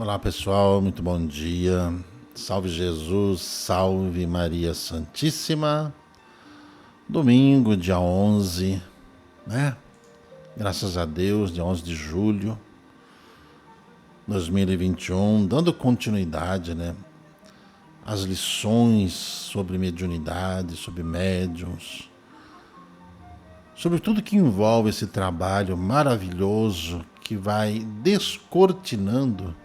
Olá pessoal, muito bom dia. Salve Jesus, salve Maria Santíssima. Domingo, dia 11, né? Graças a Deus, dia 11 de julho de 2021, dando continuidade, né? As lições sobre mediunidade, sobre médiuns, sobre tudo que envolve esse trabalho maravilhoso que vai descortinando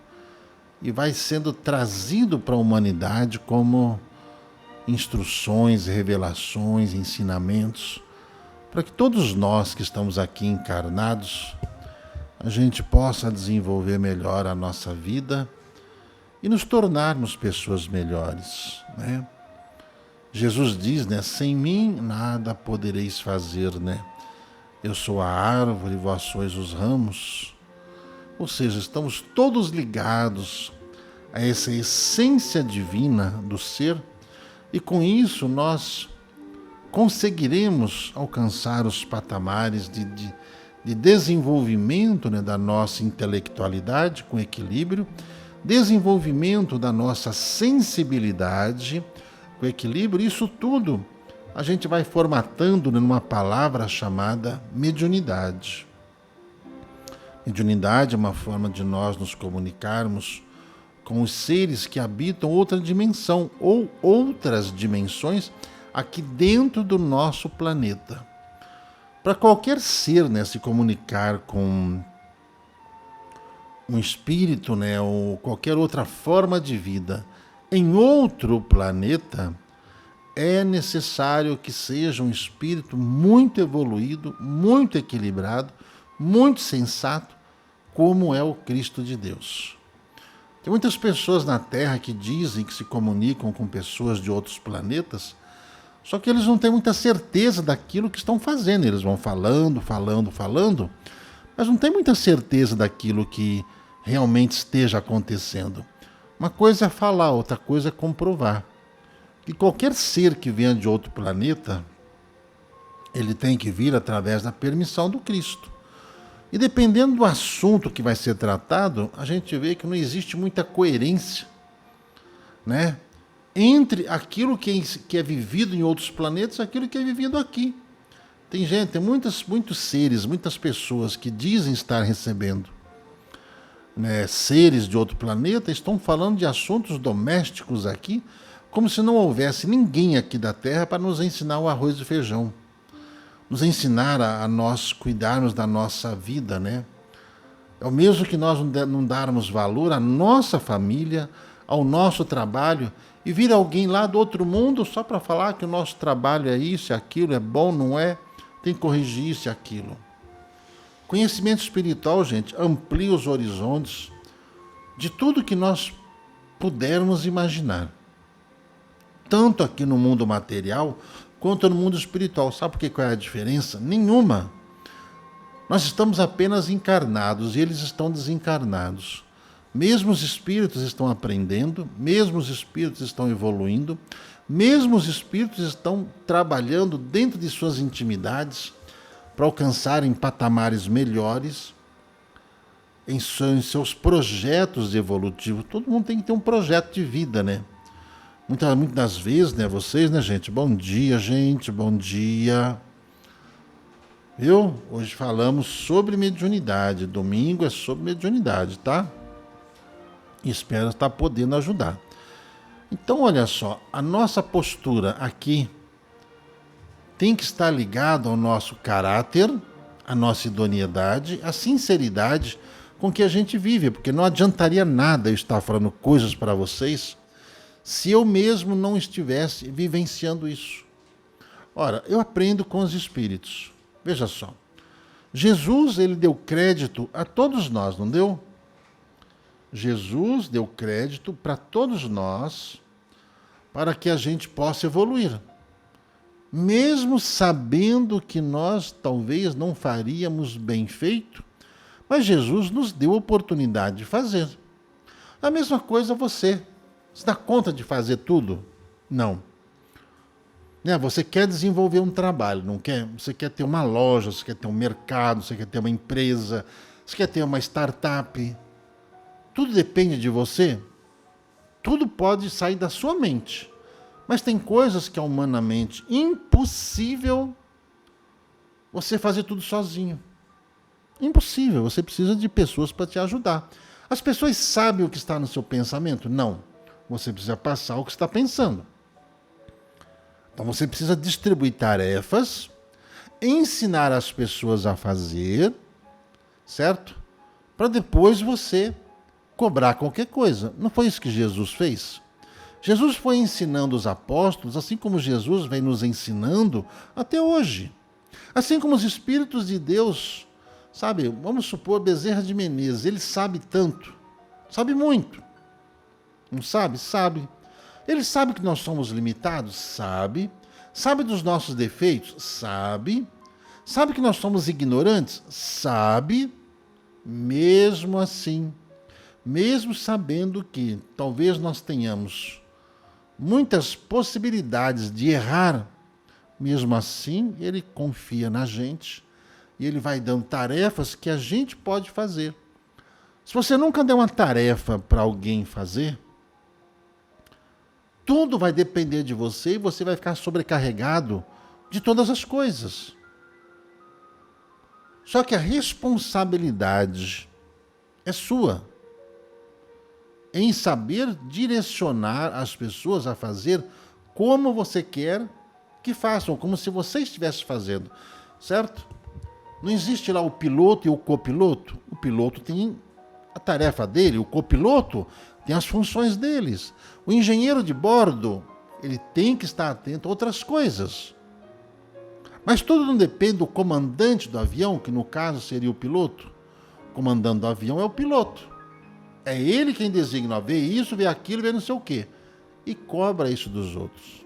e vai sendo trazido para a humanidade como instruções, revelações, ensinamentos, para que todos nós que estamos aqui encarnados, a gente possa desenvolver melhor a nossa vida e nos tornarmos pessoas melhores, né? Jesus diz, né? Sem mim nada podereis fazer, né? Eu sou a árvore, vós sois os ramos. Ou seja, estamos todos ligados a essa essência divina do ser e com isso nós conseguiremos alcançar os patamares de desenvolvimento, né, da nossa intelectualidade com equilíbrio, desenvolvimento da nossa sensibilidade com equilíbrio. Isso tudo a gente vai formatando numa palavra chamada mediunidade. Mediunidade é uma forma de nós nos comunicarmos com os seres que habitam outra dimensão ou outras dimensões aqui dentro do nosso planeta. Para qualquer ser, né, se comunicar com um espírito, né, ou qualquer outra forma de vida em outro planeta, é necessário que seja um espírito muito evoluído, muito equilibrado, muito sensato, como é o Cristo de Deus. Tem muitas pessoas na Terra que dizem que se comunicam com pessoas de outros planetas, só que eles não têm muita certeza daquilo que estão fazendo. Eles vão falando, mas não têm muita certeza daquilo que realmente esteja acontecendo. Uma coisa é falar, outra coisa é comprovar. E qualquer ser que venha de outro planeta, ele tem que vir através da permissão do Cristo. E dependendo do assunto que vai ser tratado, a gente vê que não existe muita coerência, né, entre aquilo que é vivido em outros planetas e aquilo que é vivido aqui. Tem muitos seres, muitas pessoas que dizem estar recebendo, né, seres de outro planeta, estão falando de assuntos domésticos aqui, como se não houvesse ninguém aqui da Terra para nos ensinar o arroz e feijão. Nos ensinar a nós cuidarmos da nossa vida, né? É o mesmo que nós não darmos valor à nossa família, ao nosso trabalho, e vir alguém lá do outro mundo só para falar que o nosso trabalho é isso, é aquilo, é bom, não é? Tem que corrigir isso e aquilo. Conhecimento espiritual, gente, amplia os horizontes de tudo que nós pudermos imaginar. Tanto aqui no mundo material, quanto no mundo espiritual. Sabe qual é a diferença? Nenhuma. Nós estamos apenas encarnados e eles estão desencarnados. Mesmo os espíritos estão aprendendo, mesmo os espíritos estão evoluindo, mesmo os espíritos estão trabalhando dentro de suas intimidades para alcançarem patamares melhores em seus projetos evolutivos. Todo mundo tem que ter um projeto de vida, né? Muitas das vezes, né, vocês, né, gente? Bom dia, gente, bom dia. Viu? Hoje falamos sobre mediunidade. Domingo é sobre mediunidade, tá? Espero estar podendo ajudar. Então, olha só, a nossa postura aqui tem que estar ligada ao nosso caráter, à nossa idoneidade, à sinceridade com que a gente vive, porque não adiantaria nada eu estar falando coisas para vocês se eu mesmo não estivesse vivenciando isso. Ora, eu aprendo com os espíritos. Veja só. Jesus, ele deu crédito a todos nós, não deu? Jesus deu crédito para todos nós para que a gente possa evoluir. Mesmo sabendo que nós talvez não faríamos bem feito, mas Jesus nos deu a oportunidade de fazer. A mesma coisa você. Você dá conta de fazer tudo? Não. Né? Você quer desenvolver um trabalho, não quer? Você quer ter uma loja, você quer ter um mercado, você quer ter uma empresa, você quer ter uma startup. tudo depende de você, tudo pode sair da sua mente. Mas tem coisas que é humanamente impossível você fazer tudo sozinho. Impossível, você precisa de pessoas para te ajudar. As pessoas sabem o que está no seu pensamento? Não. Você precisa passar o que está pensando. Então você precisa distribuir tarefas, ensinar as pessoas a fazer, certo? Para depois você cobrar qualquer coisa. Não foi isso que Jesus fez? Jesus foi ensinando os apóstolos, assim como Jesus vem nos ensinando até hoje. Assim como os Espíritos de Deus, sabe, vamos supor Bezerra de Menezes, ele sabe tanto, sabe muito. Não sabe? Sabe. Ele sabe que nós somos limitados? Sabe. Sabe dos nossos defeitos? Sabe. Sabe que nós somos ignorantes? Sabe. Mesmo assim, mesmo sabendo que talvez nós tenhamos muitas possibilidades de errar, mesmo assim, ele confia na gente e ele vai dando tarefas que a gente pode fazer. Se você nunca der uma tarefa para alguém fazer, tudo vai depender de você e você vai ficar sobrecarregado de todas as coisas. Só que a responsabilidade é sua em saber direcionar as pessoas a fazer como você quer que façam, como se você estivesse fazendo, certo? Não existe lá o piloto e o copiloto. O piloto tem a tarefa dele, o copiloto tem as funções deles. O engenheiro de bordo, ele tem que estar atento a outras coisas. Mas tudo não depende do comandante do avião, que no caso seria o piloto. O comandante do avião é o piloto. É ele quem designa, vê isso, vê aquilo, vê não sei o quê. E cobra isso dos outros.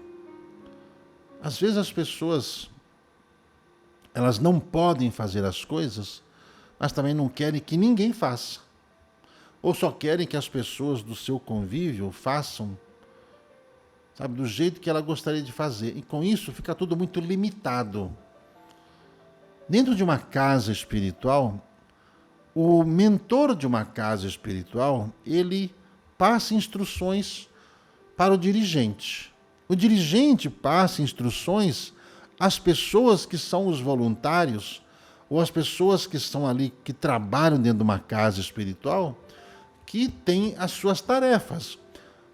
Às vezes as pessoas, elas não podem fazer as coisas, mas também não querem que ninguém faça. Ou só querem que as pessoas do seu convívio façam, sabe, do jeito que ela gostaria de fazer. E com isso fica tudo muito limitado. Dentro de uma casa espiritual, o mentor de uma casa espiritual, ele passa instruções para o dirigente. O dirigente passa instruções às pessoas que são os voluntários, ou às pessoas que estão ali, que trabalham dentro de uma casa espiritual, que têm as suas tarefas.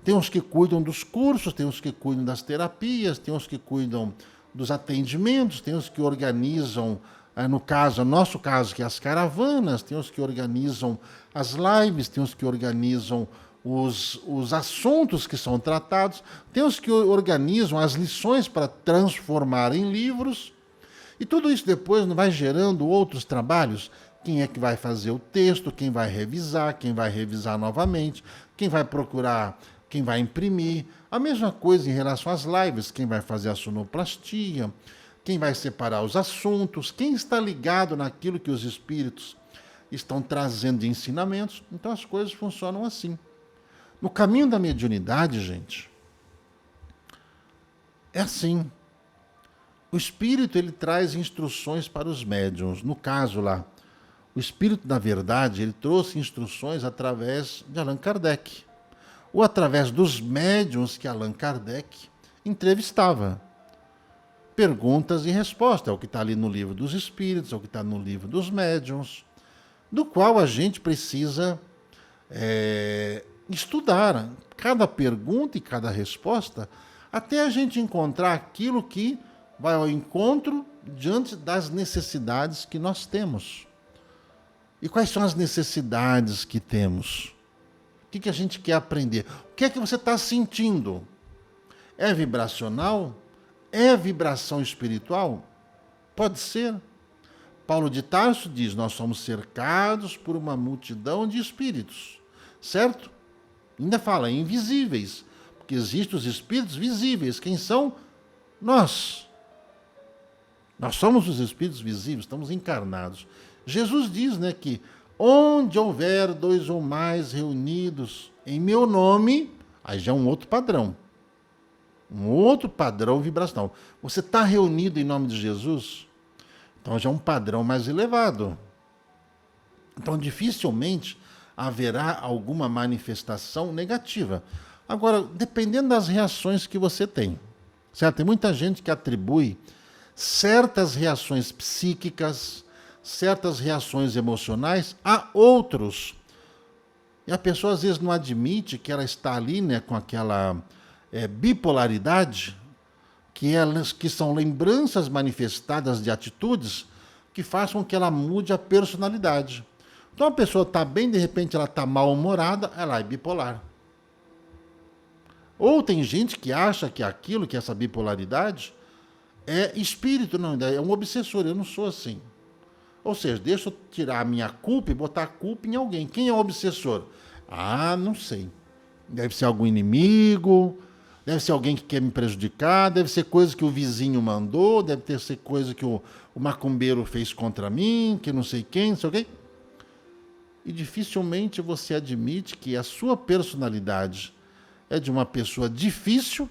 Tem os que cuidam dos cursos, tem os que cuidam das terapias, tem os que cuidam dos atendimentos, tem os que organizam, no nosso caso, que é as caravanas, tem os que organizam as lives, tem os que organizam os assuntos que são tratados, tem os que organizam as lições para transformar em livros, e tudo isso depois vai gerando outros trabalhos. Quem é que vai fazer o texto, quem vai revisar novamente, quem vai procurar, quem vai imprimir. A mesma coisa em relação às lives, quem vai fazer a sonoplastia, quem vai separar os assuntos, quem está ligado naquilo que os espíritos estão trazendo de ensinamentos. Então as coisas funcionam assim. No caminho da mediunidade, gente, é assim. O espírito, ele traz instruções para os médiuns. No caso lá, o espírito da verdade, ele trouxe instruções através de Allan Kardec, ou através dos médiuns que Allan Kardec entrevistava. Perguntas e respostas, é o que está ali no livro dos espíritos, é o que está no livro dos médiuns, do qual a gente precisa estudar cada pergunta e cada resposta, até a gente encontrar aquilo que vai ao encontro diante das necessidades que nós temos. E quais são as necessidades que temos? O que a gente quer aprender? O que é que você está sentindo? É vibracional? É vibração espiritual? Pode ser. Paulo de Tarso diz, nós somos cercados por uma multidão de espíritos. Certo? Ainda fala, invisíveis. Porque existem os espíritos visíveis. Quem são? Nós. Nós somos os espíritos visíveis, estamos encarnados. Jesus diz, né, que onde houver dois ou mais reunidos em meu nome, aí já é um outro padrão. Um outro padrão vibracional. Você está reunido em nome de Jesus? Então já é um padrão mais elevado. Então dificilmente haverá alguma manifestação negativa. Agora, dependendo das reações que você tem, certo? Tem muita gente que atribui certas reações psíquicas, certas reações emocionais a outros. E a pessoa às vezes não admite que ela está ali, né, com aquela bipolaridade, que são lembranças manifestadas de atitudes que façam que ela mude a personalidade. Então a pessoa está bem, de repente ela está mal-humorada, ela é bipolar. Ou tem gente que acha que aquilo, que essa bipolaridade, é espírito, não, é um obsessor, eu não sou assim. Ou seja, deixa eu tirar a minha culpa e botar a culpa em alguém. Quem é o obsessor? Ah, não sei. Deve ser algum inimigo, deve ser alguém que quer me prejudicar, deve ser coisa que o vizinho mandou, deve ter ser coisa que o macumbeiro fez contra mim, que não sei quem, não sei o quê. E dificilmente você admite que a sua personalidade é de uma pessoa difícil,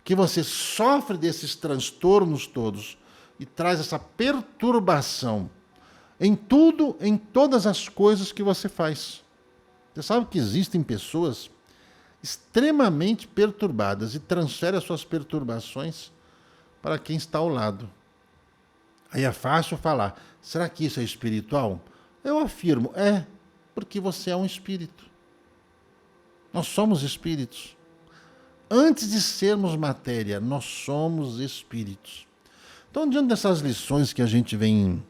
que você sofre desses transtornos todos e traz essa perturbação em tudo, em todas as coisas que você faz. Você sabe que existem pessoas extremamente perturbadas e transferem as suas perturbações para quem está ao lado. Aí é fácil falar, será que isso é espiritual? Eu afirmo, porque você é um espírito. Nós somos espíritos. Antes de sermos matéria, nós somos espíritos. Então, diante dessas lições que a gente vem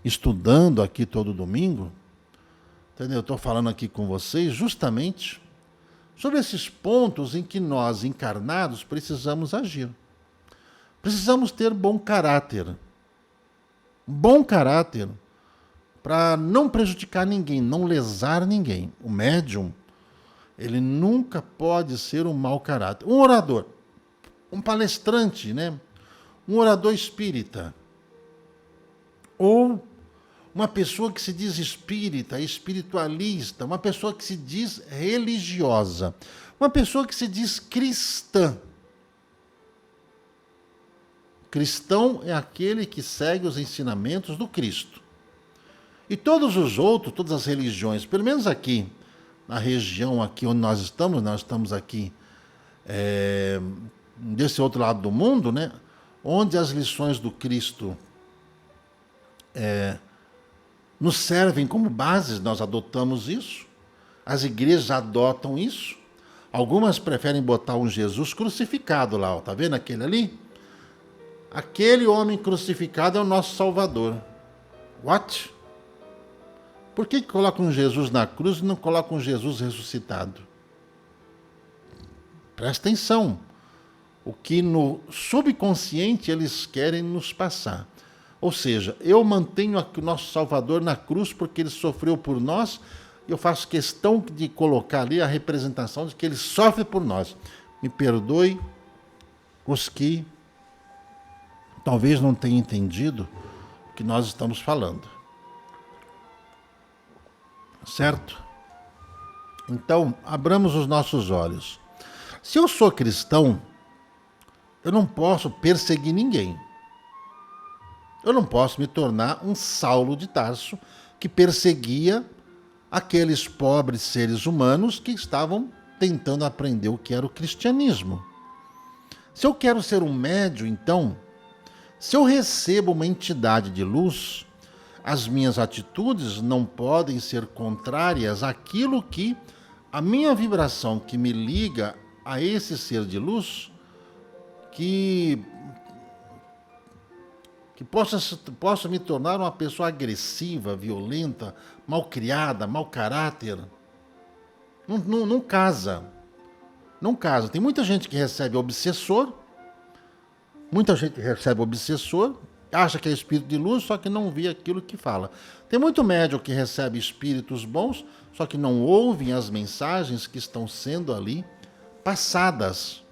estudando aqui todo domingo, entendeu? Eu estou falando aqui com vocês justamente sobre esses pontos em que nós, encarnados, precisamos agir. Precisamos ter bom caráter. Bom caráter para não prejudicar ninguém, não lesar ninguém. O médium, ele nunca pode ser um mau caráter. Um orador, um palestrante, né? Um orador espírita, ou uma pessoa que se diz espírita, espiritualista, uma pessoa que se diz religiosa, uma pessoa que se diz cristã. Cristão é aquele que segue os ensinamentos do Cristo. E todos os outros, todas as religiões, pelo menos aqui, na região aqui onde nós estamos aqui, desse outro lado do mundo, né? Onde as lições do Cristo nos servem como bases, nós adotamos isso, as igrejas adotam isso, algumas preferem botar um Jesus crucificado lá, ó, tá vendo aquele ali? Aquele homem crucificado é o nosso Salvador. What? Por que colocam um Jesus na cruz e não colocam um Jesus ressuscitado? Presta atenção. O que no subconsciente eles querem nos passar. Ou seja, eu mantenho aqui o nosso Salvador na cruz porque ele sofreu por nós, e eu faço questão de colocar ali a representação de que ele sofre por nós. Me perdoe os que talvez não tenham entendido o que nós estamos falando. Certo? Então, abramos os nossos olhos. Se eu sou cristão, eu não posso perseguir ninguém. Eu não posso me tornar um Saulo de Tarso que perseguia aqueles pobres seres humanos que estavam tentando aprender o que era o cristianismo. Se eu quero ser um médium, então, se eu recebo uma entidade de luz, as minhas atitudes não podem ser contrárias àquilo que a minha vibração que me liga a esse ser de luz, que possa me tornar uma pessoa agressiva, violenta, malcriada, mau caráter. Não casa. Não casa. Tem muita gente que recebe obsessor, acha que é espírito de luz, só que não vê aquilo que fala. Tem muito médium que recebe espíritos bons, só que não ouvem as mensagens que estão sendo ali passadas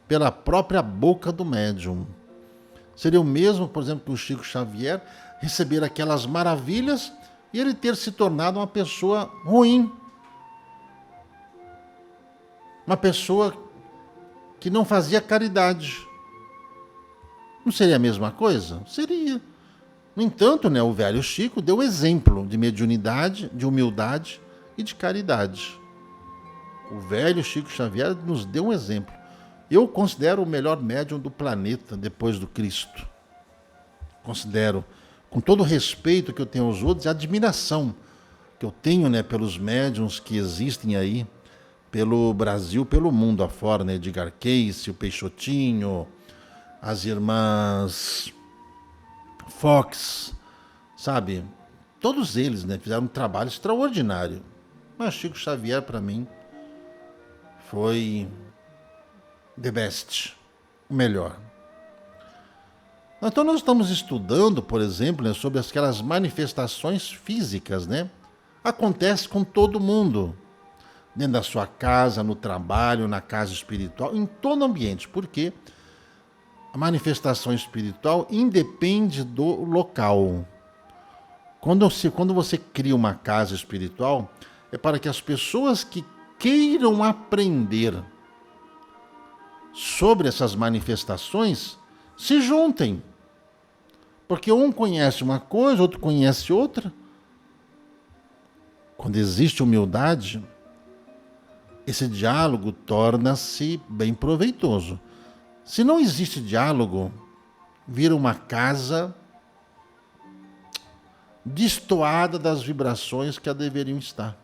pela própria boca do médium. Seria o mesmo, por exemplo, que o Chico Xavier receber aquelas maravilhas e ele ter se tornado uma pessoa ruim. Uma pessoa que não fazia caridade. Não seria a mesma coisa? Seria. No entanto, né, o velho Chico deu exemplo de mediunidade, de humildade e de caridade. O velho Chico Xavier nos deu um exemplo. Eu considero o melhor médium do planeta depois do Cristo. Considero, com todo o respeito que eu tenho aos outros e a admiração que eu tenho, né, pelos médiums que existem aí, pelo Brasil, pelo mundo afora, né? Edgar Cayce, o Peixotinho, as irmãs Fox, sabe? Todos eles, né, fizeram um trabalho extraordinário. Mas Chico Xavier, para mim, foi the best, o melhor. Então nós estamos estudando, por exemplo, né, sobre aquelas manifestações físicas, né? Acontece com todo mundo, dentro da sua casa, no trabalho, na casa espiritual, em todo ambiente, porque a manifestação espiritual independe do local. Quando você cria uma casa espiritual, é para que as pessoas que queiram aprender sobre essas manifestações se juntem. Porque um conhece uma coisa, outro conhece outra. Quando existe humildade, esse diálogo torna-se bem proveitoso. Se não existe diálogo, vira uma casa destoada das vibrações que a deveriam estar.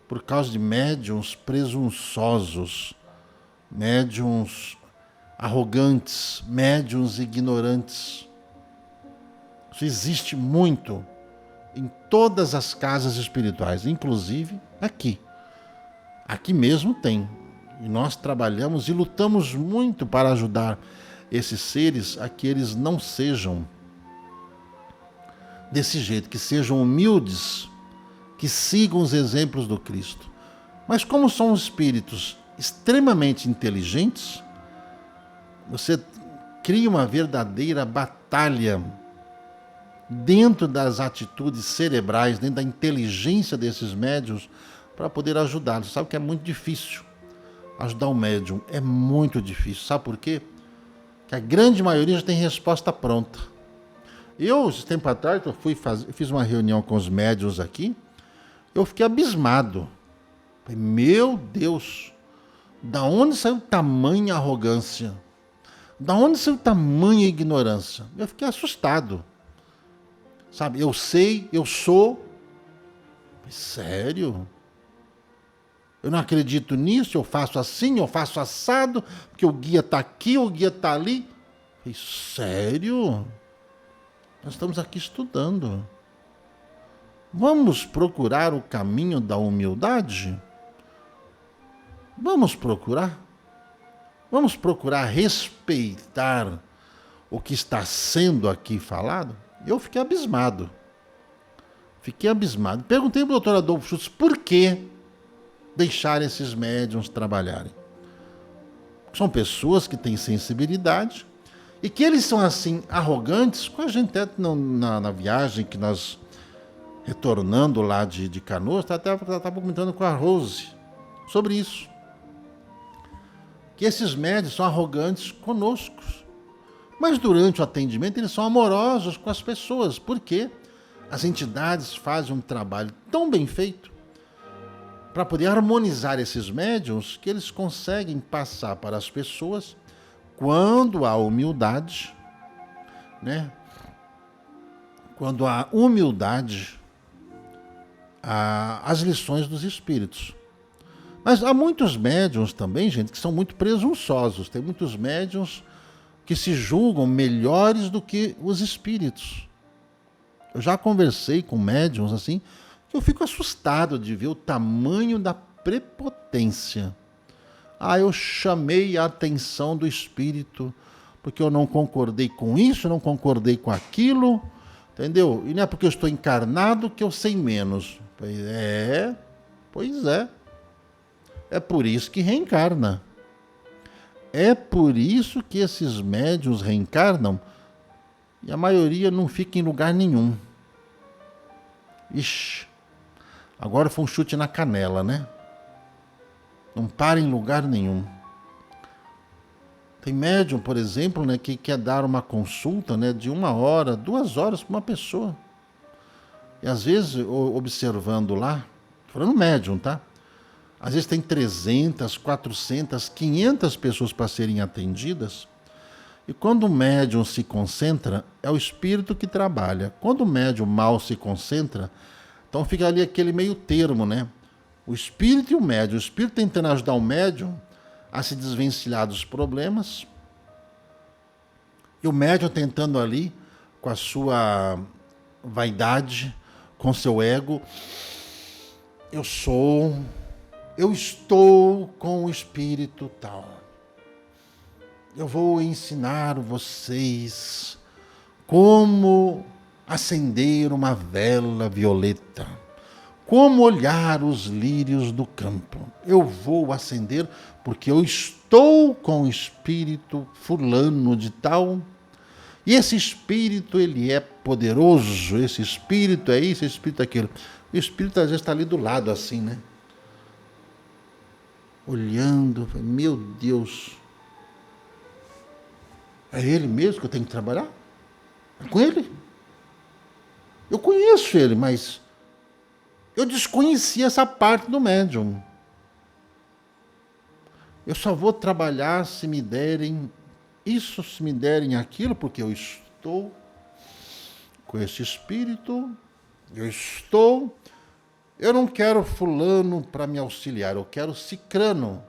Por causa de médiuns presunçosos, médiuns arrogantes, médiuns ignorantes. Isso existe muito em todas as casas espirituais, inclusive aqui. Aqui mesmo tem. E nós trabalhamos e lutamos muito para ajudar esses seres a que eles não sejam desse jeito, que sejam humildes, que sigam os exemplos do Cristo. Mas como são espíritos extremamente inteligentes, você cria uma verdadeira batalha dentro das atitudes cerebrais, dentro da inteligência desses médiuns, para poder ajudá-los. Sabe que é muito difícil ajudar um médium, é muito difícil. Sabe por quê? Porque a grande maioria já tem resposta pronta. Eu, esse tempo atrás, fiz uma reunião com os médiuns aqui, eu fiquei abismado. Falei, meu Deus, da onde saiu tamanha arrogância? Da onde saiu tamanha ignorância? Eu fiquei assustado. Sabe, eu sei, eu sou. Sério? Eu não acredito nisso, eu faço assim, eu faço assado, porque o guia está aqui, o guia está ali. Falei, sério? Nós estamos aqui estudando. Vamos procurar o caminho da humildade? Vamos procurar? Vamos procurar respeitar o que está sendo aqui falado? Eu fiquei abismado. Perguntei para o doutor Adolfo Schutz por que deixar esses médiuns trabalharem. São pessoas que têm sensibilidade e que eles são assim arrogantes. Com a gente até na viagem que nós retornando lá de Canoas, estava comentando com a Rose sobre isso. Que esses médiuns são arrogantes conosco. Mas durante o atendimento eles são amorosos com as pessoas. Por quê? As entidades fazem um trabalho tão bem feito para poder harmonizar esses médiuns que eles conseguem passar para as pessoas, quando há humildade, né? Quando há humildade, as lições dos espíritos. Mas há muitos médiuns também, gente, que são muito presunçosos. Tem muitos médiuns que se julgam melhores do que os espíritos. Eu já conversei com médiuns assim, que eu fico assustado de ver o tamanho da prepotência. Eu chamei a atenção do espírito, porque eu não concordei com isso, não concordei com aquilo, entendeu? E não é porque eu estou encarnado que eu sei menos. Pois é. É por isso que reencarna. É por isso que esses médiuns reencarnam e a maioria não fica em lugar nenhum. Ixi, agora foi um chute na canela, né? Não para em lugar nenhum. Tem médium, por exemplo, né, que quer dar uma consulta, né, de 1 hora, 2 horas para uma pessoa. E às vezes, observando lá, falando médium, tá? Às vezes tem 300, 400, 500 pessoas para serem atendidas. E quando o médium se concentra, é o espírito que trabalha. Quando o médium mal se concentra, então fica ali aquele meio termo, né? O espírito e o médium. O espírito tentando ajudar o médium a se desvencilhar dos problemas. E o médium tentando ali, com a sua vaidade, com seu ego, eu estou com o espírito tal. Eu vou ensinar vocês como acender uma vela violeta, como olhar os lírios do campo. Eu vou acender porque eu estou com o espírito fulano de tal. E esse espírito, ele é poderoso, esse espírito é isso, esse espírito é aquilo. O espírito às vezes está ali do lado assim, né? Olhando, meu Deus, é ele mesmo que eu tenho que trabalhar? É com ele? Eu conheço ele, mas eu desconheci essa parte do médium. Eu só vou trabalhar se me derem isso, se me derem aquilo, porque eu estou com esse espírito, eu não quero fulano para me auxiliar, eu quero cicrano.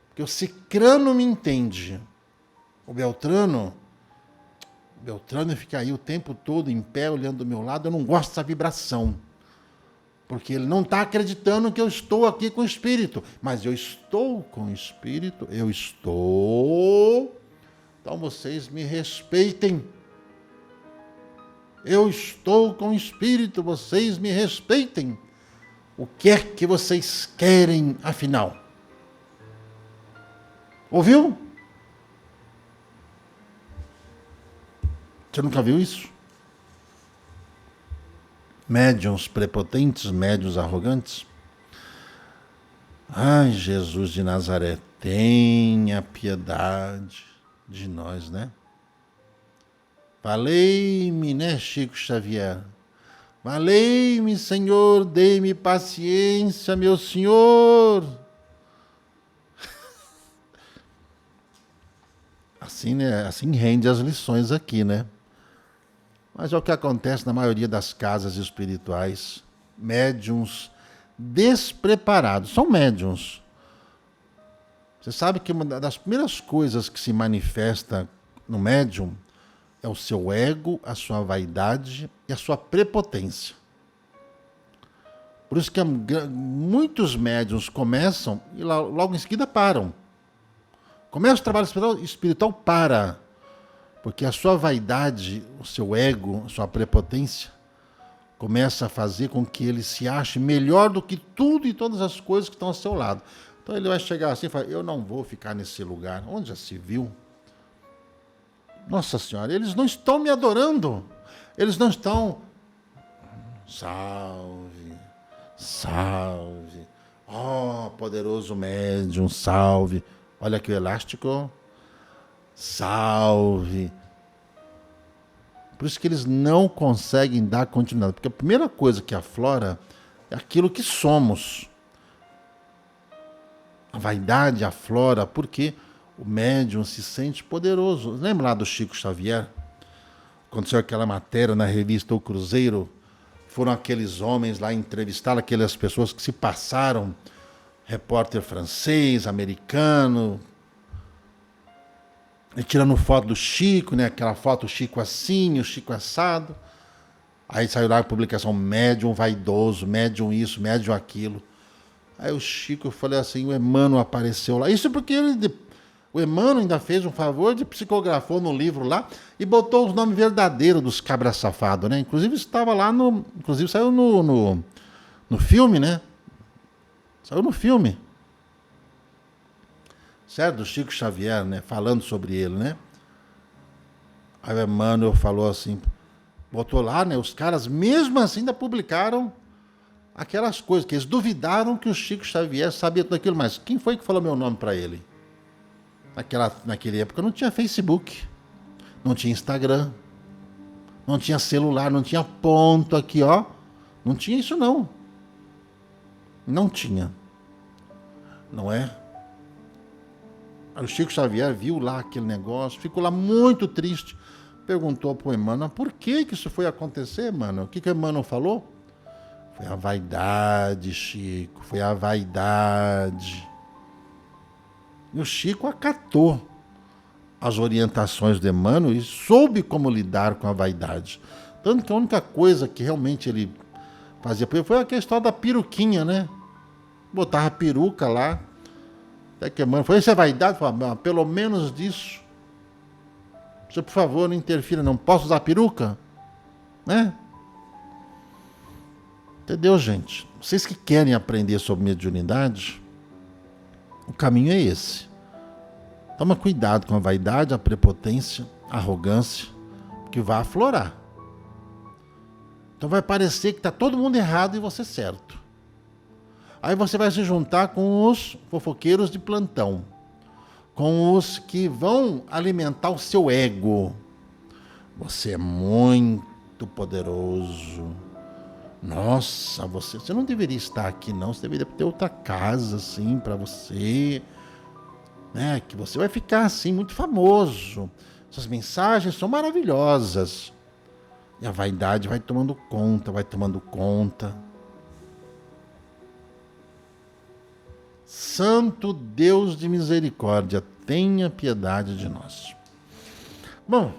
Porque o cicrano me entende. O Beltrano fica aí o tempo todo em pé, olhando do meu lado, eu não gosto dessa vibração. Porque ele não está acreditando que eu estou aqui com o espírito. Mas eu estou com o espírito, eu estou. Então vocês me respeitem. Eu estou com o espírito, vocês me respeitem. O que é que vocês querem, afinal? Ouviu? Você nunca viu isso? Médiuns prepotentes, médiuns arrogantes. Ai, Jesus de Nazaré, tenha piedade de nós, né? Valei-me, né, Chico Xavier? Valei-me, Senhor, dê-me paciência, meu Senhor. Assim, né? Assim rende as lições aqui, né? Mas é o que acontece na maioria das casas espirituais. Médiuns despreparados. São médiuns. Você sabe que uma das primeiras coisas que se manifesta no médium é o seu ego, a sua vaidade e a sua prepotência. Por isso que muitos médiuns começam e logo em seguida param. Começa o trabalho espiritual, para. Porque a sua vaidade, o seu ego, a sua prepotência, começa a fazer com que ele se ache melhor do que tudo e todas as coisas que estão ao seu lado. Então ele vai chegar assim e falar, eu não vou ficar nesse lugar. Onde já se viu? Nossa Senhora, eles não estão me adorando. Eles não estão... Salve, salve. Oh, poderoso médium, salve. Olha aqui o elástico. Salve. Por isso que eles não conseguem dar continuidade. Porque a primeira coisa que aflora é aquilo que somos. A vaidade aflora porque o médium se sente poderoso. Lembra lá do Chico Xavier? Aconteceu aquela matéria na revista O Cruzeiro. Foram aqueles homens lá entrevistar aquelas pessoas que se passaram. Repórter francês, americano. E tirando foto do Chico, né? Aquela foto, o Chico assim, o Chico assado. Aí saiu lá a publicação, médium vaidoso, médium isso, médium aquilo. Aí o Chico, eu falei assim, o Emmanuel apareceu lá. Isso porque o Emmanuel ainda fez um favor de psicografou no livro lá e botou os nomes verdadeiros dos cabras safados, né? Inclusive estava lá no... Inclusive saiu no filme, né? Saiu no filme. Certo? Do Chico Xavier, né? Falando sobre ele, né? Aí o Emmanuel falou assim, botou lá, né? Os caras mesmo assim ainda publicaram aquelas coisas, que eles duvidaram que o Chico Xavier sabia tudo aquilo, mas quem foi que falou meu nome para ele? Naquela época não tinha Facebook, não tinha Instagram, não tinha celular, não tinha ponto aqui, ó. Não tinha isso não. Não tinha. Não é? Aí o Chico Xavier viu lá aquele negócio, ficou lá muito triste. Perguntou para o Emmanuel, por que isso foi acontecer, mano? O que o Emmanuel falou? Foi a vaidade, Chico, foi a vaidade. E o Chico acatou as orientações do Emmanuel e soube como lidar com a vaidade. Tanto que a única coisa que realmente ele fazia foi a questão da peruquinha, né? Botava a peruca lá. Até que Emmanuel falou, isso é vaidade? Falei, pelo menos disso. Você, por favor, não interfira, não. Posso usar peruca? Né? Entendeu, gente? Vocês que querem aprender sobre mediunidade, o caminho é esse. Toma cuidado com a vaidade, a prepotência, a arrogância, que vai aflorar. Então vai parecer que está todo mundo errado e você certo. Aí você vai se juntar com os fofoqueiros de plantão, com os que vão alimentar o seu ego. Você é muito poderoso. Nossa, você não deveria estar aqui, não. Você deveria ter outra casa, assim, para você. Né? Que você vai ficar, assim, muito famoso. Essas mensagens são maravilhosas. E a vaidade vai tomando conta, vai tomando conta. Santo Deus de misericórdia, tenha piedade de nós. Bom,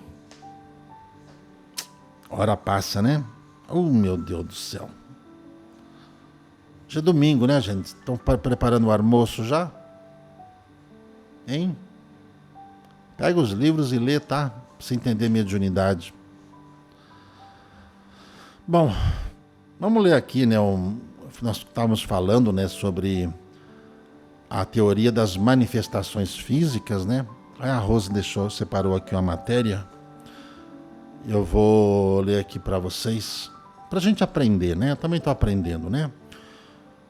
hora passa, né? Oh, meu Deus do céu. Já é domingo, né, gente? Estão preparando o almoço já? Hein? Pega os livros e lê, tá? Pra você entender mediunidade. Bom, vamos ler aqui, né? Nós estávamos falando, né, sobre a teoria das manifestações físicas, né? Aí a Rose separou aqui uma matéria. Eu vou ler aqui para vocês, para a gente aprender, né? Eu também estou aprendendo, né?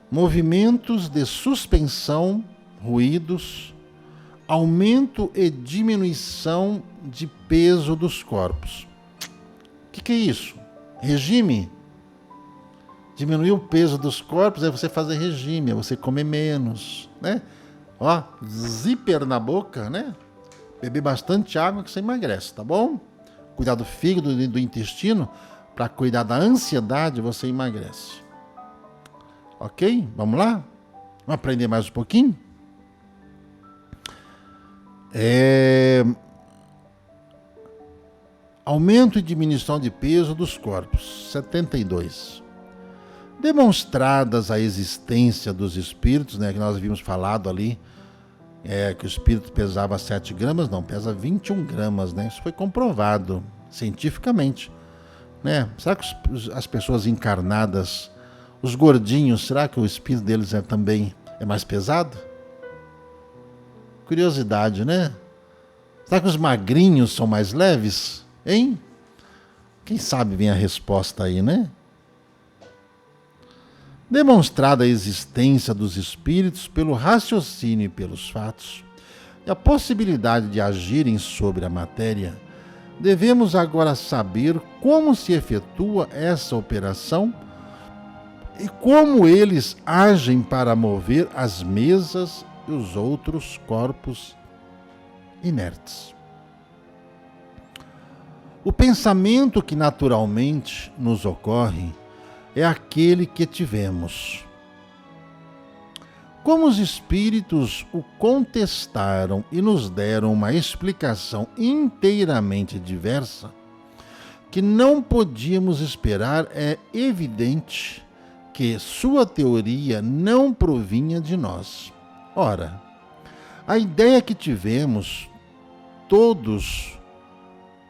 Movimentos de suspensão, ruídos, aumento e diminuição de peso dos corpos. O que é isso? Regime. Diminuir o peso dos corpos é você fazer regime, é você comer menos, né? Ó, zíper na boca, né? Beber bastante água que você emagrece, tá bom? Cuidar do fígado e do intestino, para cuidar da ansiedade, você emagrece. Ok? Vamos lá? Vamos aprender mais um pouquinho? Aumento e diminuição de peso dos corpos. 72. Demonstradas a existência dos espíritos, né, que nós havíamos falado ali, que o espírito pesava 7 gramas, não, pesa 21 gramas, né? Isso foi comprovado cientificamente, né? Será que as pessoas encarnadas, os gordinhos, será que o espírito deles também é mais pesado? Curiosidade, né? Será que os magrinhos são mais leves? Hein? Quem sabe vem a resposta aí, né? Demonstrada a existência dos espíritos pelo raciocínio e pelos fatos, e a possibilidade de agirem sobre a matéria, devemos agora saber como se efetua essa operação e como eles agem para mover as mesas e os outros corpos inertes. O pensamento que naturalmente nos ocorre é aquele que tivemos. Como os espíritos o contestaram e nos deram uma explicação inteiramente diversa, que não podíamos esperar, é evidente que sua teoria não provinha de nós. Ora, a ideia que tivemos, todos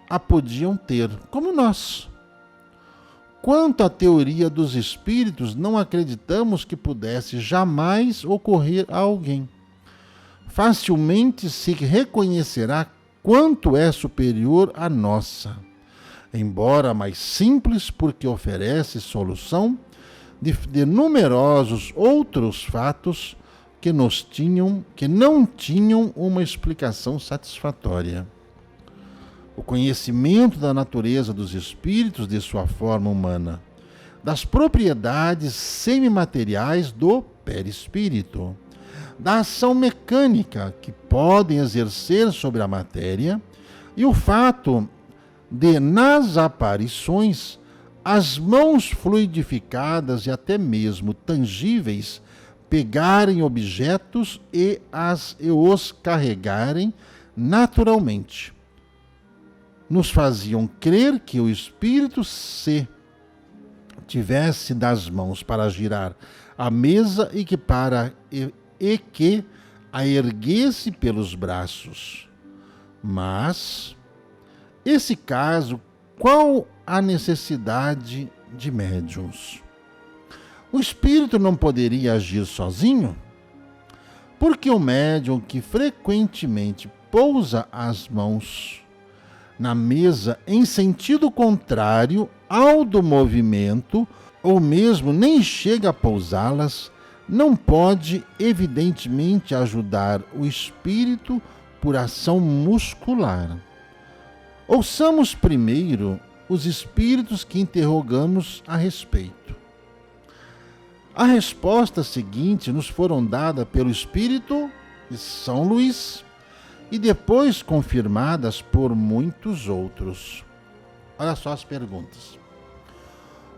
a podiam ter, como nós. Quanto à teoria dos espíritos, não acreditamos que pudesse jamais ocorrer a alguém. Facilmente se reconhecerá quanto é superior à nossa, embora mais simples, porque oferece solução de numerosos outros fatos que não tinham uma explicação satisfatória. O conhecimento da natureza dos espíritos, de sua forma humana, das propriedades semimateriais do perispírito, da ação mecânica que podem exercer sobre a matéria e o fato de, nas aparições, as mãos fluidificadas e até mesmo tangíveis pegarem objetos e os carregarem naturalmente. Nos faziam crer que o espírito, se tivesse das mãos para girar a mesa e que a erguesse pelos braços. Mas, esse caso, qual a necessidade de médiuns? O espírito não poderia agir sozinho? Porque o médium que frequentemente pousa as mãos na mesa em sentido contrário ao do movimento, ou mesmo nem chega a pousá-las, não pode, evidentemente, ajudar o espírito por ação muscular. Ouçamos primeiro os espíritos que interrogamos a respeito. A resposta seguinte nos foram dada pelo espírito de São Luís e depois confirmadas por muitos outros. Olha só as perguntas.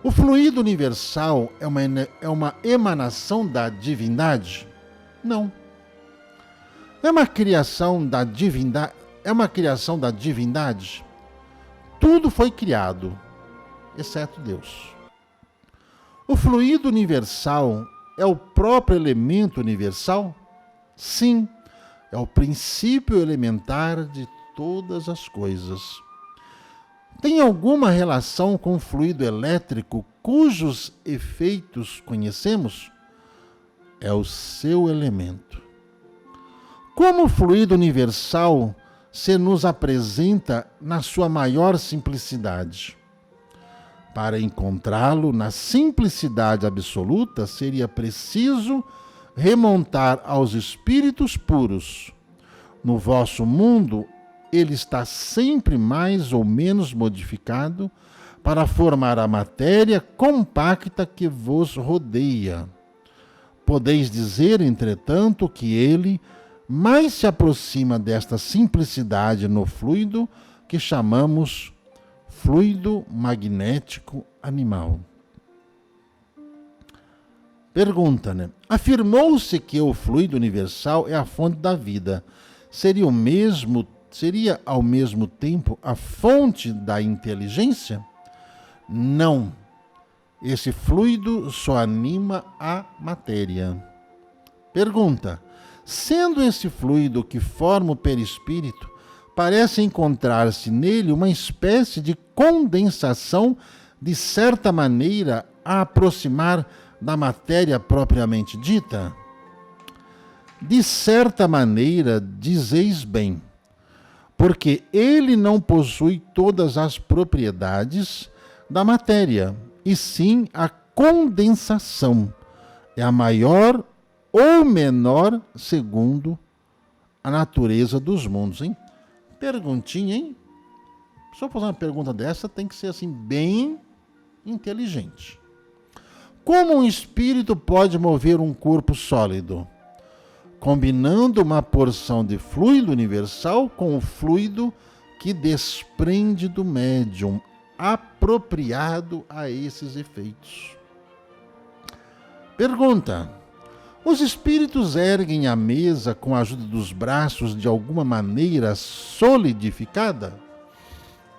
O fluido universal é uma emanação da divindade? Não. É uma criação da divindade? Tudo foi criado, exceto Deus. O fluido universal é o próprio elemento universal? Sim, é o princípio elementar de todas as coisas. Tem alguma relação com o fluido elétrico cujos efeitos conhecemos? É o seu elemento. Como o fluido universal se nos apresenta na sua maior simplicidade? Para encontrá-lo na simplicidade absoluta, seria preciso remontar aos espíritos puros. No vosso mundo, ele está sempre mais ou menos modificado para formar a matéria compacta que vos rodeia. Podeis dizer, entretanto, que ele mais se aproxima desta simplicidade no fluido que chamamos fluido magnético animal. Pergunta, né? Afirmou-se que o fluido universal é a fonte da vida. Seria ao mesmo tempo a fonte da inteligência? Não. Esse fluido só anima a matéria. Pergunta: sendo esse fluido que forma o perispírito, parece encontrar-se nele uma espécie de condensação, de certa maneira, a aproximar da matéria propriamente dita? De certa maneira, dizeis bem, porque ele não possui todas as propriedades da matéria, e sim a condensação. É a maior ou menor segundo a natureza dos mundos, hein? Perguntinha, hein? Só fazer uma pergunta dessa tem que ser assim bem inteligente. Como um espírito pode mover um corpo sólido? Combinando uma porção de fluido universal com o fluido que desprende do médium, apropriado a esses efeitos. Pergunta: os espíritos erguem a mesa com a ajuda dos braços de alguma maneira solidificada?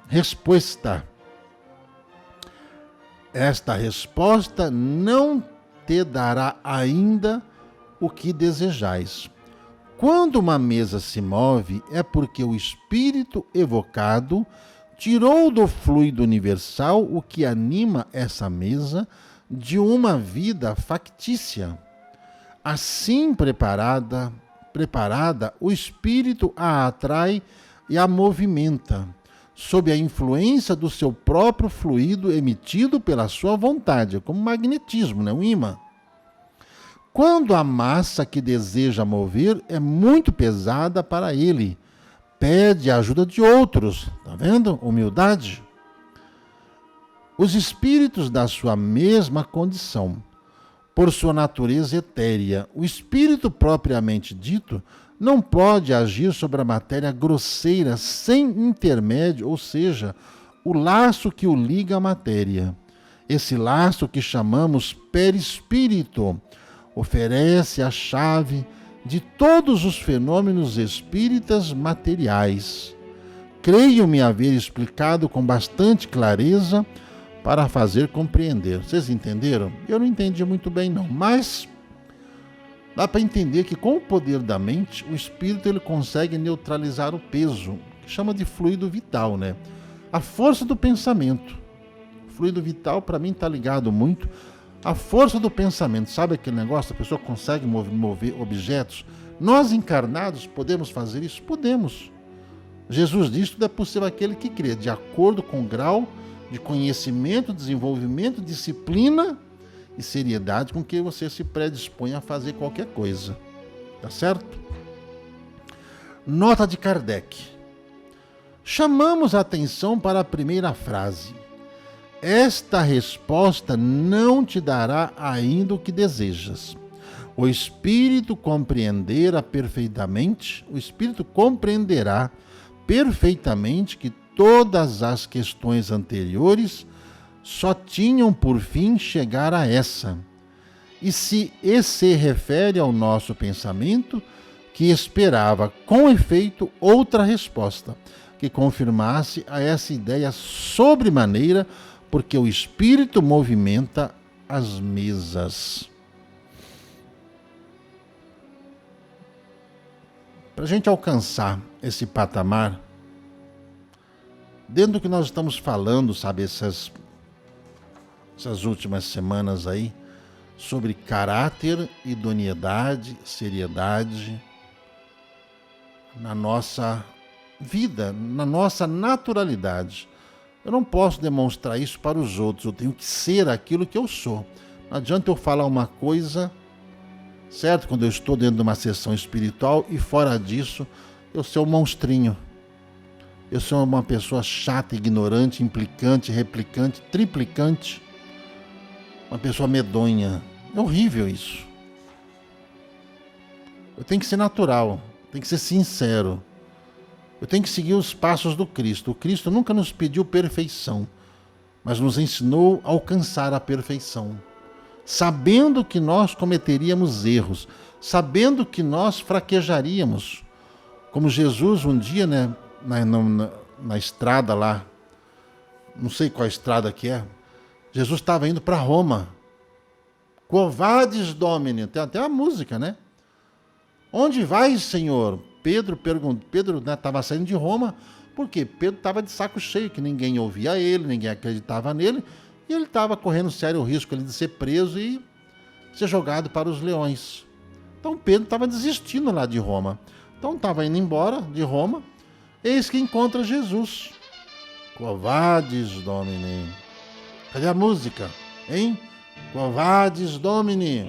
Resposta: esta resposta não te dará ainda o que desejais. Quando uma mesa se move, é porque o espírito evocado tirou do fluido universal o que anima essa mesa de uma vida factícia. Assim preparada, o espírito a atrai e a movimenta, sob a influência do seu próprio fluido emitido pela sua vontade, como magnetismo, né? Um imã. Quando a massa que deseja mover é muito pesada para ele, pede a ajuda de outros. Tá vendo? Humildade. Os espíritos da sua mesma condição, por sua natureza etérea, o espírito propriamente dito não pode agir sobre a matéria grosseira sem intermédio, ou seja, o laço que o liga à matéria. Esse laço que chamamos perispírito oferece a chave de todos os fenômenos espíritas materiais. Creio-me haver explicado com bastante clareza para fazer compreender. Vocês entenderam? Eu não entendi muito bem não, mas dá para entender que com o poder da mente, o espírito ele consegue neutralizar o peso, que chama de fluido vital, né? A força do pensamento. O fluido vital para mim está ligado muito à força do pensamento. Sabe aquele negócio? A pessoa consegue mover objetos. Nós encarnados podemos fazer isso? Podemos. Jesus disse que tudo é possível àquele que crê, de acordo com o grau de conhecimento, desenvolvimento, disciplina e seriedade com que você se predispõe a fazer qualquer coisa. Tá certo? Nota de Kardec. Chamamos a atenção para a primeira frase. Esta resposta não te dará ainda o que desejas. O espírito compreenderá perfeitamente que todas as questões anteriores só tinham por fim chegar a essa. E se refere ao nosso pensamento, que esperava com efeito outra resposta, que confirmasse a essa ideia sobremaneira, porque o espírito movimenta as mesas. Para a gente alcançar esse patamar, dentro do que nós estamos falando, sabe, essas últimas semanas aí, sobre caráter, idoneidade, seriedade, na nossa vida, na nossa naturalidade. Eu não posso demonstrar isso para os outros, eu tenho que ser aquilo que eu sou. Não adianta eu falar uma coisa, certo? Quando eu estou dentro de uma sessão espiritual e fora disso, eu sou um monstrinho. Eu sou uma pessoa chata, ignorante, implicante, replicante, triplicante. Uma pessoa medonha. É horrível isso. Eu tenho que ser natural, tenho que ser sincero. Eu tenho que seguir os passos do Cristo. O Cristo nunca nos pediu perfeição, mas nos ensinou a alcançar a perfeição. Sabendo que nós cometeríamos erros, sabendo que nós fraquejaríamos. Como Jesus um dia, né, na estrada lá, não sei qual estrada que é, Jesus estava indo para Roma. Quo vadis Domine, tem até a música, né? Onde vais, Senhor? Pedro estava saindo de Roma, porque Pedro estava de saco cheio, que ninguém ouvia ele, ninguém acreditava nele, e ele estava correndo sério risco ali de ser preso e ser jogado para os leões. Então Pedro estava desistindo lá de Roma. Então estava indo embora de Roma, eis que encontra Jesus. Quo vadis Domine. Cadê a música? Hein? Quo vadis Domine.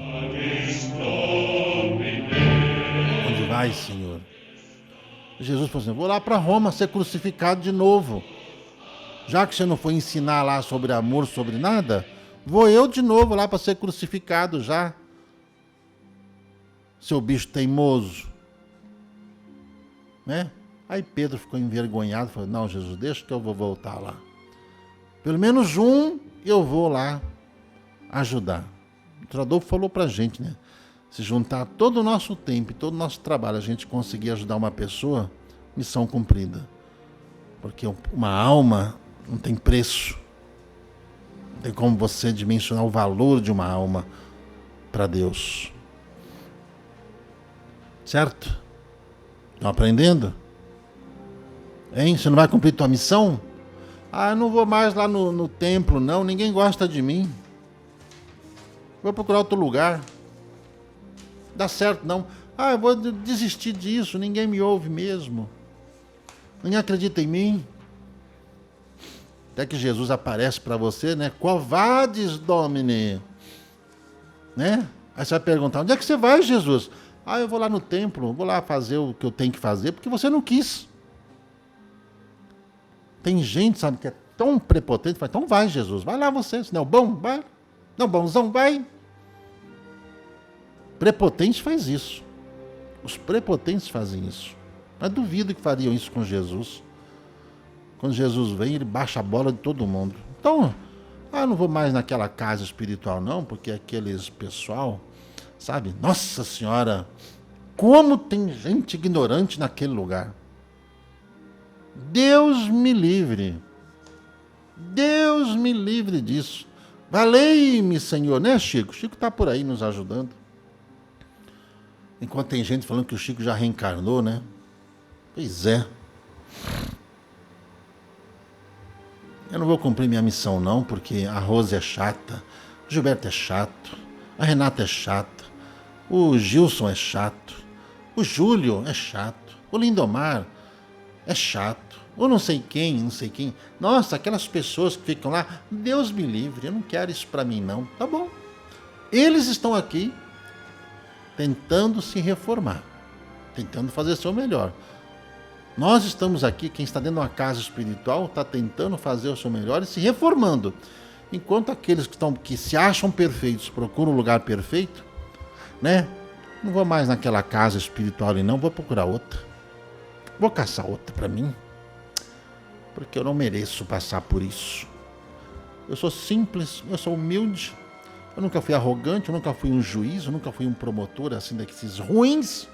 Onde vai, Senhor? Jesus falou assim, vou lá para Roma ser crucificado de novo. Já que você não foi ensinar lá sobre amor, sobre nada, vou eu de novo lá para ser crucificado já. Seu bicho teimoso. Né? Aí Pedro ficou envergonhado, falou, não, Jesus, deixa que eu vou voltar lá. Pelo menos um eu vou lá ajudar. O Tradolfo falou pra gente, né? Se juntar todo o nosso tempo e todo o nosso trabalho, a gente conseguir ajudar uma pessoa, missão cumprida. Porque uma alma não tem preço. Não tem como você dimensionar o valor de uma alma para Deus. Certo? Estão aprendendo? Hein? Você não vai cumprir tua missão? Ah, eu não vou mais lá no templo, não. Ninguém gosta de mim. Vou procurar outro lugar. Dá certo, não. Ah, eu vou desistir disso. Ninguém me ouve mesmo. Ninguém acredita em mim. Até que Jesus aparece para você, né? Quo vadis Domine? Né? Aí você vai perguntar, onde é que você vai, Jesus? Ah, eu vou lá no templo, vou lá fazer o que eu tenho que fazer, porque você não quis. Tem gente, sabe, que é tão prepotente, fala, então vai, Jesus, vai lá você, se não é bom, vai. Não, bonzão, vai. Prepotente faz isso. Os prepotentes fazem isso. Mas duvido que fariam isso com Jesus. Quando Jesus vem, ele baixa a bola de todo mundo. Então, não vou mais naquela casa espiritual não, porque aqueles pessoal, sabe? Nossa Senhora, como tem gente ignorante naquele lugar. Deus me livre. Deus me livre disso. Valei-me, Senhor, né, Chico? Chico está por aí nos ajudando. Enquanto tem gente falando que o Chico já reencarnou, né? Pois é. Eu não vou cumprir minha missão não, porque a Rose é chata, o Gilberto é chato, a Renata é chata, o Gilson é chato, o Júlio é chato, o Lindomar é chato, ou não sei quem. Nossa, aquelas pessoas que ficam lá, Deus me livre, eu não quero isso para mim não. Tá bom. Eles estão aqui tentando se reformar, tentando fazer o seu melhor. Nós estamos aqui, quem está dentro de uma casa espiritual, está tentando fazer o seu melhor e se reformando. Enquanto aqueles que se acham perfeitos procuram um lugar perfeito, né? Não vou mais naquela casa espiritual ali não, vou procurar outra. Vou caçar outra para mim, porque eu não mereço passar por isso. Eu sou simples, eu sou humilde, eu nunca fui arrogante, eu nunca fui um juiz, eu nunca fui um promotor assim daqueles ruins,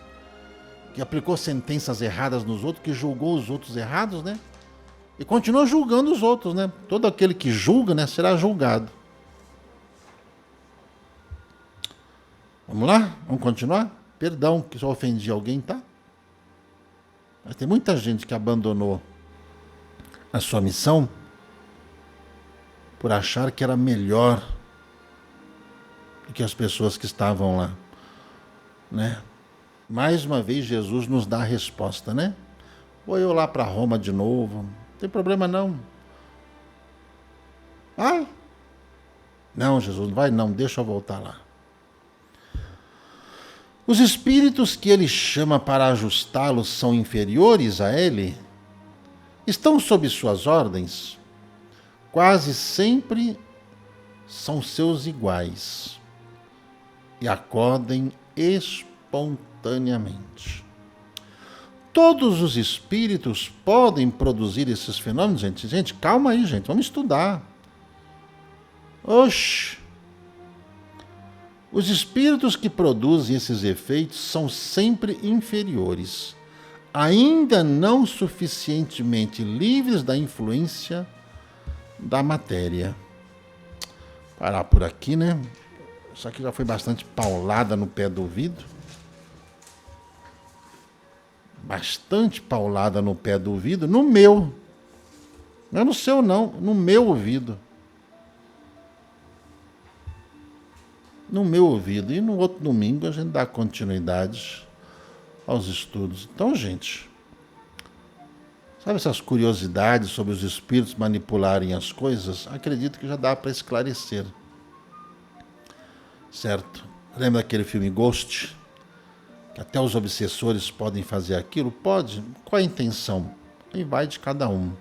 que aplicou sentenças erradas nos outros, que julgou os outros errados, né? E continua julgando os outros, né? Todo aquele que julga, né, será julgado. Vamos lá? Vamos continuar? Perdão que só ofendi alguém, tá? Mas tem muita gente que abandonou a sua missão por achar que era melhor do que as pessoas que estavam lá, né? Mais uma vez Jesus nos dá a resposta, né? Vou eu lá para Roma de novo, não tem problema não. Vai? Não, Jesus, não vai não, deixa eu voltar lá. Os espíritos que ele chama para ajustá-los são inferiores a ele? Estão sob suas ordens? Quase sempre são seus iguais e acodem espontaneamente. Todos os espíritos podem produzir esses fenômenos, gente? Gente, calma aí, gente, vamos estudar. Oxi! Os espíritos que produzem esses efeitos são sempre inferiores, ainda não suficientemente livres da influência da matéria. Parar por aqui, né? Isso aqui já foi bastante paulada no pé do ouvido. Bastante paulada no pé do ouvido, no meu. Não é no seu não, no meu ouvido. No meu ouvido. E no outro domingo a gente dá continuidade aos estudos. Então, gente, sabe essas curiosidades sobre os espíritos manipularem as coisas? Acredito que já dá para esclarecer. Certo? Lembra daquele filme Ghost? Que até os obsessores podem fazer aquilo? Pode. Qual a intenção? Aí vai de cada um.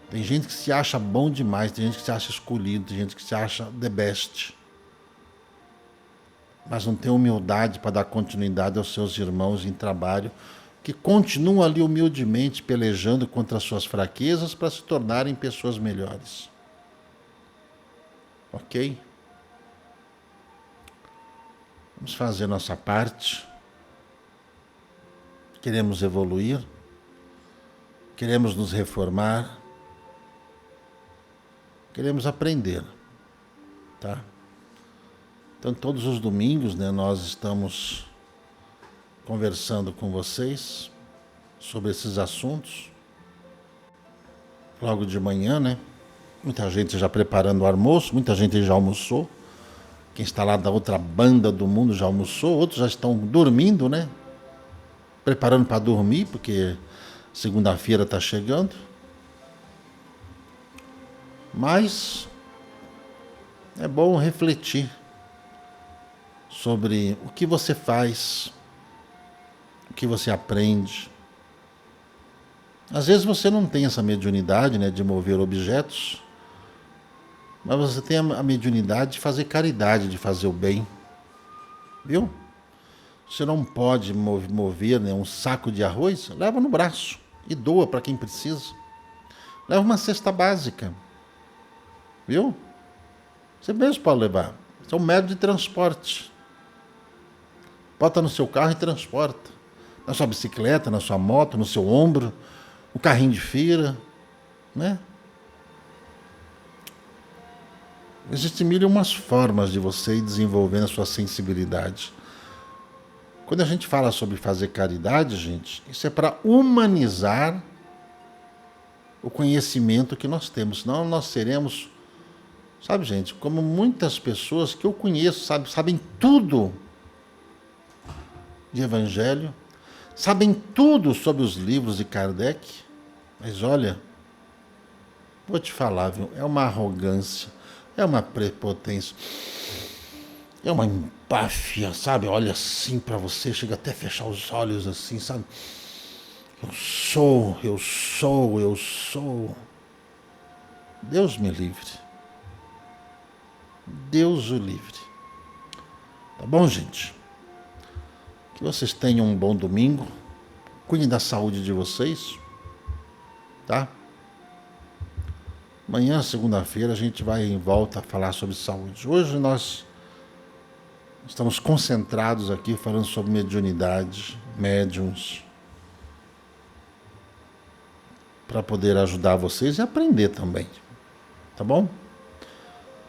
Tem gente que se acha bom demais, tem gente que se acha escolhido, tem gente que se acha the best. Mas não tem humildade para dar continuidade aos seus irmãos em trabalho, que continuam ali humildemente pelejando contra as suas fraquezas para se tornarem pessoas melhores. Ok? Vamos fazer nossa parte. Queremos evoluir, queremos nos reformar, queremos aprender, tá? Então, todos os domingos, né, nós estamos conversando com vocês sobre esses assuntos. Logo de manhã, né? Muita gente já preparando o almoço, muita gente já almoçou. Quem está lá da outra banda do mundo já almoçou, outros já estão dormindo, né? Preparando para dormir, porque segunda-feira está chegando. Mas é bom refletir sobre o que você faz, o que você aprende, Às vezes você não tem essa mediunidade, né, de mover objetos, mas você tem a mediunidade de fazer caridade, de fazer o bem. Viu? Você não pode mover, né, um saco de arroz, leva no braço e doa para quem precisa. Leva uma cesta básica. Viu? Você mesmo pode levar. Isso é um método de transporte. Bota no seu carro e transporta. Na sua bicicleta, na sua moto, no seu ombro, no carrinho de feira, né? Existem mil e umas formas de você ir desenvolvendo a sua sensibilidade. Quando a gente fala sobre fazer caridade, gente, isso é para humanizar o conhecimento que nós temos. Senão nós seremos, sabe, gente, como muitas pessoas que eu conheço, sabem tudo de Evangelho, sabem tudo sobre os livros de Kardec, mas olha, vou te falar, viu, é uma arrogância, é uma prepotência, é uma empáfia, sabe? Olha assim para você, chega até a fechar os olhos assim, sabe? Eu sou. Deus me livre. Deus o livre. Tá bom, gente? Que vocês tenham um bom domingo. Cuidem da saúde de vocês. Tá? Amanhã, segunda-feira, a gente vai em volta a falar sobre saúde. Hoje nós estamos concentrados aqui falando sobre mediunidade, médiums, para poder ajudar vocês e aprender também. Tá bom?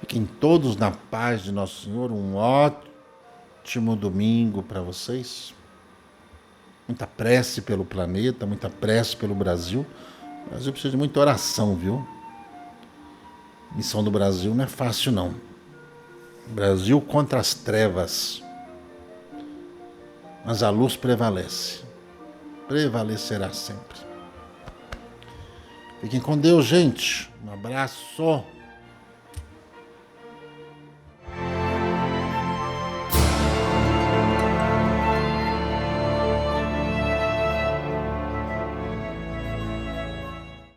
Fiquem todos na paz de Nosso Senhor. Um ótimo domingo para vocês. Muita prece pelo planeta, muita prece pelo Brasil. O Brasil precisa de muita oração, viu? Missão do Brasil não é fácil, não. Brasil contra as trevas. Mas a luz prevalece. Prevalecerá sempre. Fiquem com Deus, gente. Um abraço.